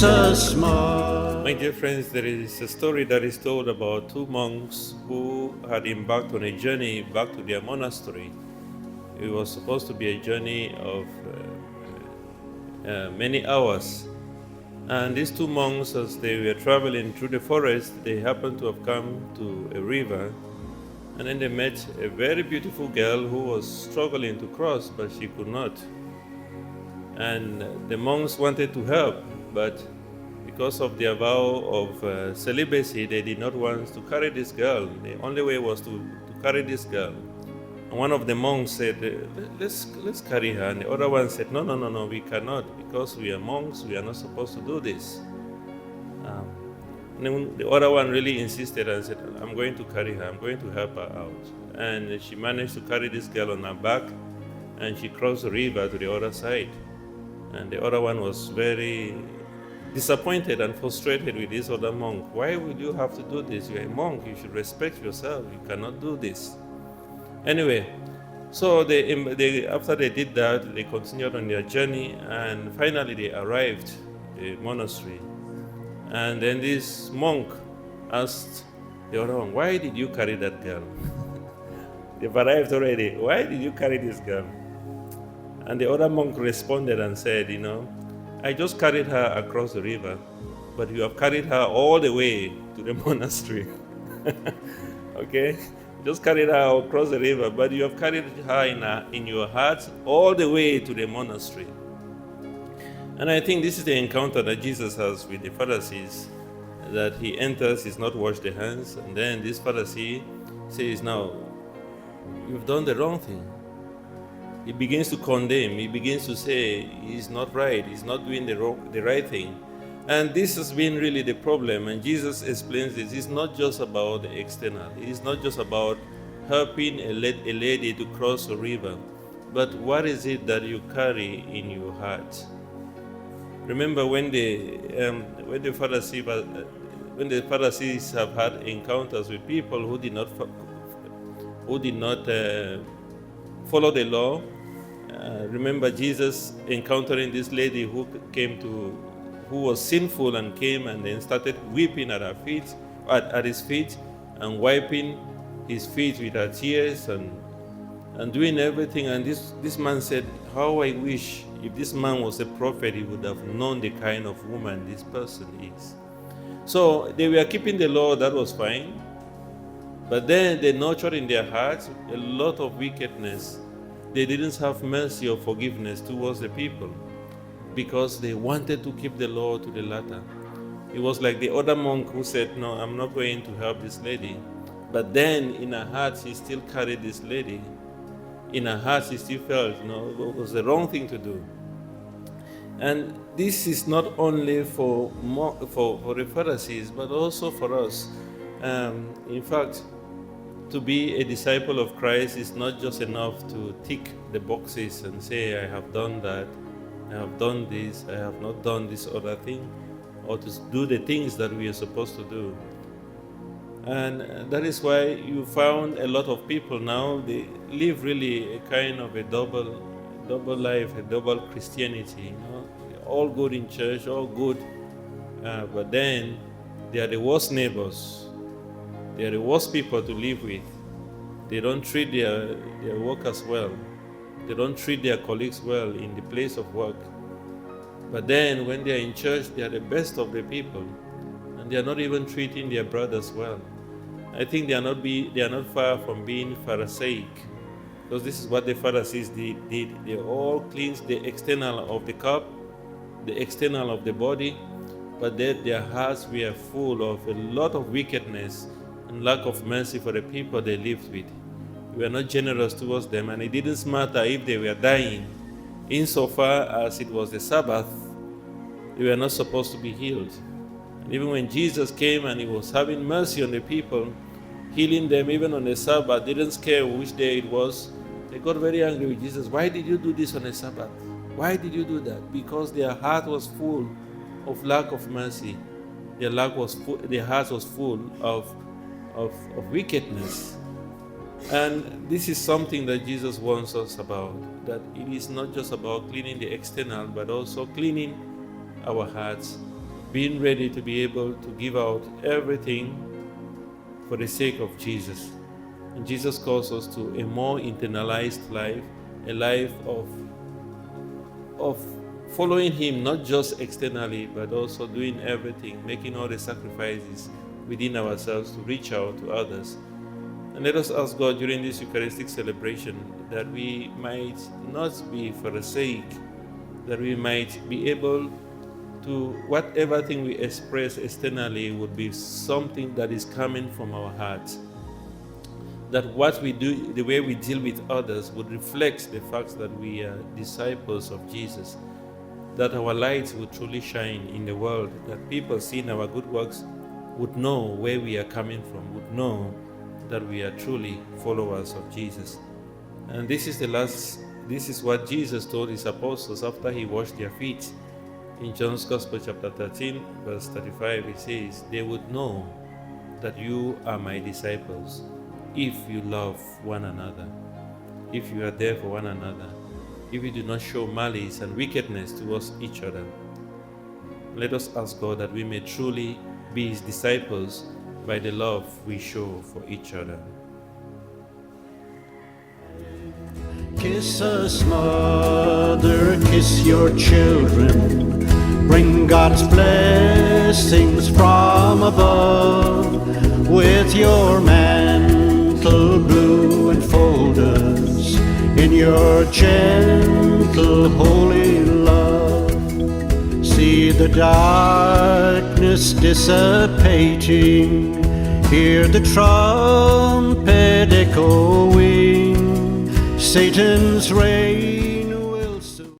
Jesus more. My dear friends, there is a story that is told about two monks who had embarked on a journey back to their monastery. It was supposed to be a journey of many hours. And these two monks, as they were traveling through the forest, they happened to have come to a river. And then they met a very beautiful girl who was struggling to cross, but she could not. And the monks wanted to help, but because of their vow of celibacy, they did not want to carry this girl. The only way was to carry this girl. And one of the monks said, let's carry her. And the other one said, no, we cannot, because we are monks, we are not supposed to do this. And then the other one really insisted and said, I'm going to carry her, I'm going to help her out. And she managed to carry this girl on her back, and she crossed the river to the other side. And the other one was very disappointed and frustrated with this other monk. Why will you have to do this? You're a monk, you should respect yourself, you cannot do this. Anyway, so after they did that, they continued on their journey, and finally they arrived at the monastery. And then this monk asked the other one, why did you carry that girl? They've arrived already. Why did you carry this girl? And the other monk responded and said, I just carried her across the river, but you have carried her all the way to the monastery. Okay? Just carried her across the river, but you have carried her in your heart all the way to the monastery. And I think this is the encounter that Jesus has with the Pharisees, that he enters, he's not washed the hands, and then this Pharisee says, now, you've done the wrong thing. He begins to condemn, he begins to say he's not right, he's not doing the right thing. And this has been really the problem, and Jesus explains this. It's not just about the external, it's not just about helping a lady to cross a river, but what is it that you carry in your heart? Remember when the Pharisees have had encounters with people who did not follow the law. Remember Jesus encountering this lady who was sinful and came and then started weeping at his feet and wiping his feet with her tears and doing everything. And this man said, how I wish if this man was a prophet, he would have known the kind of woman this person is. So they were keeping the law, that was fine. But then they nurtured in their hearts a lot of wickedness. They didn't have mercy or forgiveness towards the people because they wanted to keep the law to the letter. It was like the other monk who said, no, I'm not going to help this lady. But then in her heart, she still carried this lady. In her heart, she still felt, it was the wrong thing to do. And this is not only for the Pharisees, but also for us. In fact, to be a disciple of Christ is not just enough to tick the boxes and say, I have done that, I have done this, I have not done this other thing, or to do the things that we are supposed to do. And that is why you found a lot of people now, they live really a kind of a double life, a double Christianity. All good in church, all good, but then they are the worst neighbors. They are the worst people to live with. They don't treat their workers well. They don't treat their colleagues well in the place of work. But then when they are in church, they are the best of the people. And they are not even treating their brothers well. I think they are not far from being Pharisaic. Because this is what the Pharisees did. They all cleansed the external of the cup, the external of the body, but their hearts were full of a lot of wickedness and lack of mercy for the people they lived with. We were not generous towards them, and it didn't matter if they were dying. Insofar as it was the Sabbath, they were not supposed to be healed. And even when Jesus came and he was having mercy on the people, healing them even on the Sabbath, didn't care which day it was, they got very angry with Jesus. Why did you do this on the Sabbath? Why did you do that? Because their heart was full of lack of mercy. Their heart was full of wickedness. And this is something that Jesus warns us about, that it is not just about cleaning the external, but also cleaning our hearts being ready to be able to give out everything for the sake of Jesus. And Jesus calls us to a more internalized life, a life of following Him, not just externally, but also doing everything, making all the sacrifices within ourselves to reach out to others. And let us ask God during this Eucharistic celebration that we might not be for the sake, that we might be able to, whatever thing we express externally would be something that is coming from our hearts. That what we do, the way we deal with others, would reflect the fact that we are disciples of Jesus. That our lights would truly shine in the world, that people seeing our good works would know where we are coming from, would know that we are truly followers of Jesus. And this is what Jesus told His apostles after He washed their feet. In John's Gospel chapter 13, verse 35, it says, "They would know that you are my disciples if you love one another, if you are there for one another, if you do not show malice and wickedness towards each other." Let us ask God that we may truly be His disciples by the love we show for each other. Kiss us, mother, kiss your children. Bring God's blessings from above. With your mantle blue enfold us in your gentle holy love. See the darkness dissipating, hear the trumpet echoing, Satan's rage